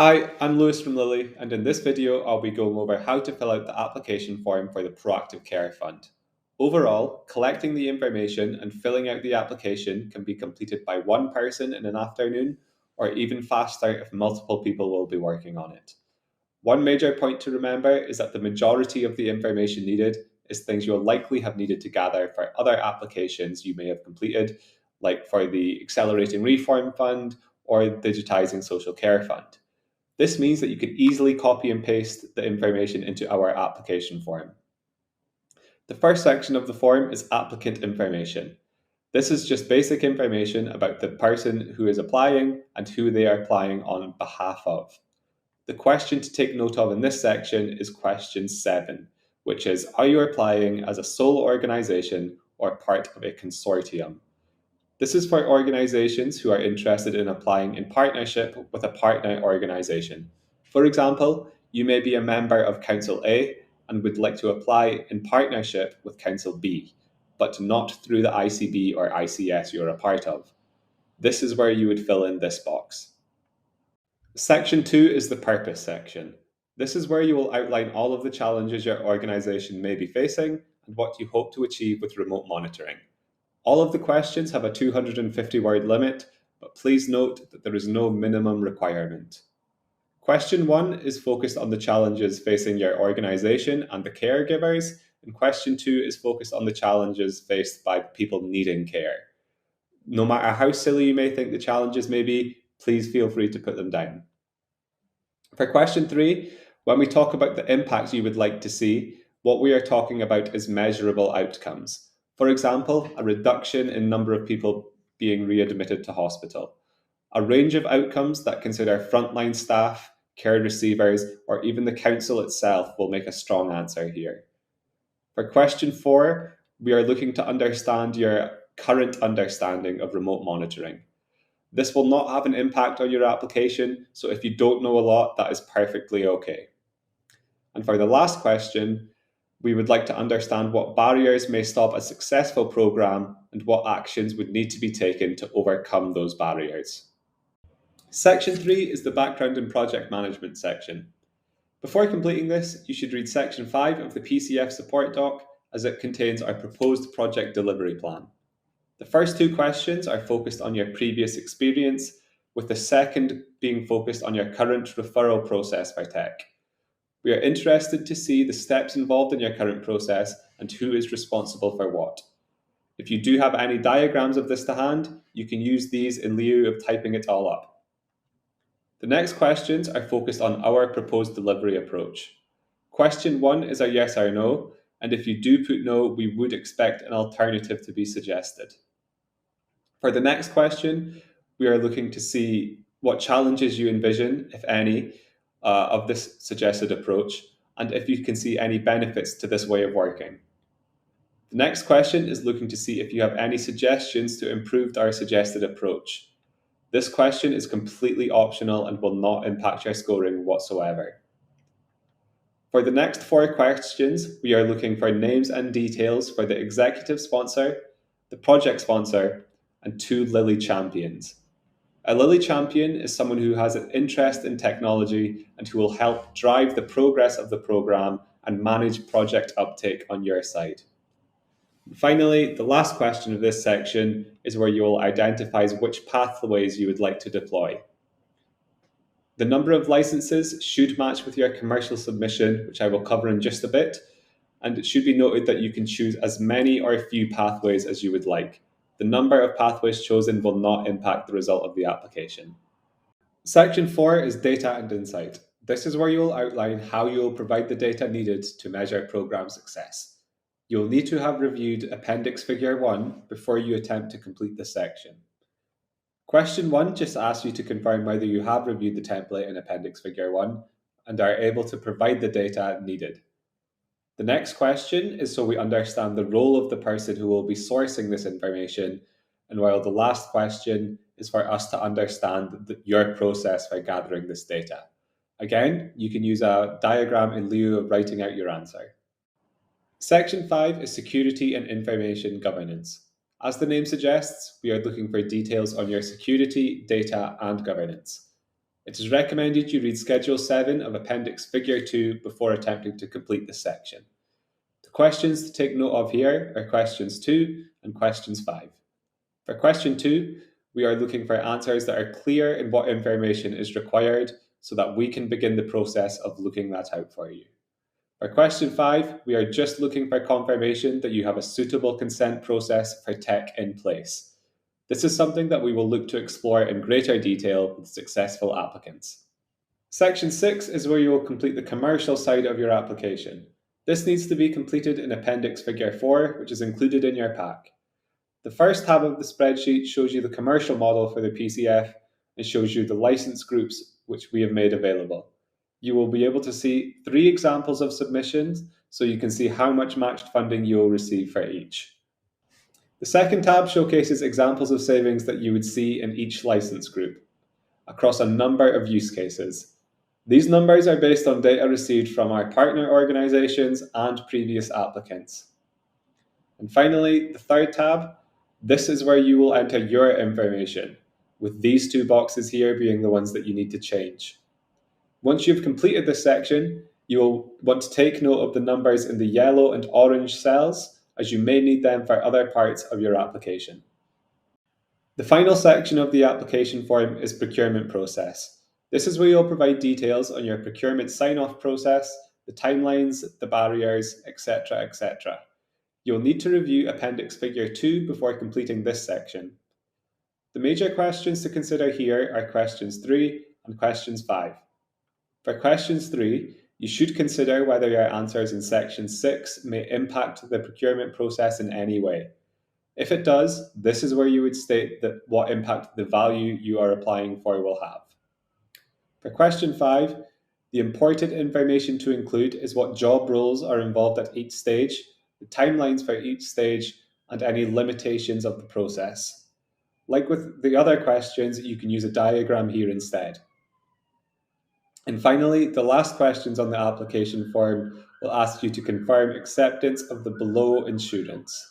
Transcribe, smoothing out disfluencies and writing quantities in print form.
Hi, I'm Lewis from Lilly, and in this video, I'll be going over how to fill out the application form for the Proactive Care Fund. Overall, collecting the information and filling out the application can be completed by one person in an afternoon, or even faster if multiple people will be working on it. One major point to remember is that the majority of the information needed is things you'll likely have needed to gather for other applications you may have completed, like for the Accelerating Reform Fund or Digitising Social Care Fund. This means that you can easily copy and paste the information into our application form. The first section of the form is applicant information. This is just basic information about the person who is applying and who they are applying on behalf of. The question to take note of in this section is question 7, which is, are you applying as a sole organisation or part of a consortium? This is for organizations who are interested in applying in partnership with a partner organization. For example, you may be a member of Council A and would like to apply in partnership with Council B, but not through the ICB or ICS you're a part of. This is where you would fill in this box. Section 2 is the purpose section. This is where you will outline all of the challenges your organization may be facing and what you hope to achieve with remote monitoring. All of the questions have a 250-word limit, but please note that there is no minimum requirement. Question 1 is focused on the challenges facing your organization and the caregivers, and question 2 is focused on the challenges faced by people needing care. No matter how silly you may think the challenges may be, please feel free to put them down. For question 3, when we talk about the impacts you would like to see, what we are talking about is measurable outcomes. For example, a reduction in number of people being readmitted to hospital. A range of outcomes that consider frontline staff, care receivers, or even the council itself will make a strong answer here. For question 4, we are looking to understand your current understanding of remote monitoring. This will not have an impact on your application, so if you don't know a lot, that is perfectly okay. And for the last question, we would like to understand what barriers may stop a successful program and what actions would need to be taken to overcome those barriers. Section 3 is the background and project management section. Before completing this, you should read Section 5 of the PCF support doc, as it contains our proposed project delivery plan. The first two questions are focused on your previous experience, with the second being focused on your current referral process for tech. We are interested to see the steps involved in your current process and who is responsible for what. If you do have any diagrams of this to hand, you can use these in lieu of typing it all up. The next questions are focused on our proposed delivery approach. Question 1 is a yes or no, and if you do put no, we would expect an alternative to be suggested. For the next question, we are looking to see what challenges you envision, if any, of this suggested approach, and if you can see any benefits to this way of working. The next question is looking to see if you have any suggestions to improve our suggested approach. This question is completely optional and will not impact your scoring whatsoever. For the next 4 questions, we are looking for names and details for the executive sponsor, the project sponsor, and 2 Lilly champions. A Lilly champion is someone who has an interest in technology and who will help drive the progress of the program and manage project uptake on your side. Finally, the last question of this section is where you will identify which pathways you would like to deploy. The number of licenses should match with your commercial submission, which I will cover in just a bit, and it should be noted that you can choose as many or few pathways as you would like. The number of pathways chosen will not impact the result of the application. Section 4 is data and insight. This is where you will outline how you will provide the data needed to measure program success. You will need to have reviewed Appendix Figure 1 before you attempt to complete this section. Question 1 just asks you to confirm whether you have reviewed the template in Appendix Figure 1 and are able to provide the data needed. The next question is so we understand the role of the person who will be sourcing this information, and while the last question is for us to understand your process for gathering this data. Again, you can use a diagram in lieu of writing out your answer. Section 5 is security and information governance. As the name suggests, we are looking for details on your security, data, and governance. It is recommended you read Schedule 7 of Appendix Figure 2 before attempting to complete this section. The questions to take note of here are questions 2 and questions 5. For question 2, we are looking for answers that are clear in what information is required so that we can begin the process of looking that out for you. For question 5, we are just looking for confirmation that you have a suitable consent process for tech in place. This is something that we will look to explore in greater detail with successful applicants. Section 6 is where you will complete the commercial side of your application. This needs to be completed in Appendix Figure 4, which is included in your pack. The first tab of the spreadsheet shows you the commercial model for the PCF and shows you the license groups which we have made available. You will be able to see 3 examples of submissions, so you can see how much matched funding you will receive for each. The second tab showcases examples of savings that you would see in each license group across a number of use cases. These numbers are based on data received from our partner organizations and previous applicants. And finally, the third tab, this is where you will enter your information, with these 2 boxes here being the ones that you need to change. Once you've completed this section, you will want to take note of the numbers in the yellow and orange cells, as you may need them for other parts of your application. The final section of the application form is procurement process. This is where you'll provide details on your procurement sign-off process, the timelines, the barriers, etc., etc. You'll need to review Appendix Figure 2 before completing this section. The major questions to consider here are questions 3 and questions 5. For questions 3, you should consider whether your answers in section 6 may impact the procurement process in any way. If it does, this is where you would state that what impact the value you are applying for will have. For question 5, the important information to include is what job roles are involved at each stage, the timelines for each stage, and any limitations of the process. Like with the other questions, you can use a diagram here instead. And finally, the last questions on the application form will ask you to confirm acceptance of the below insurance.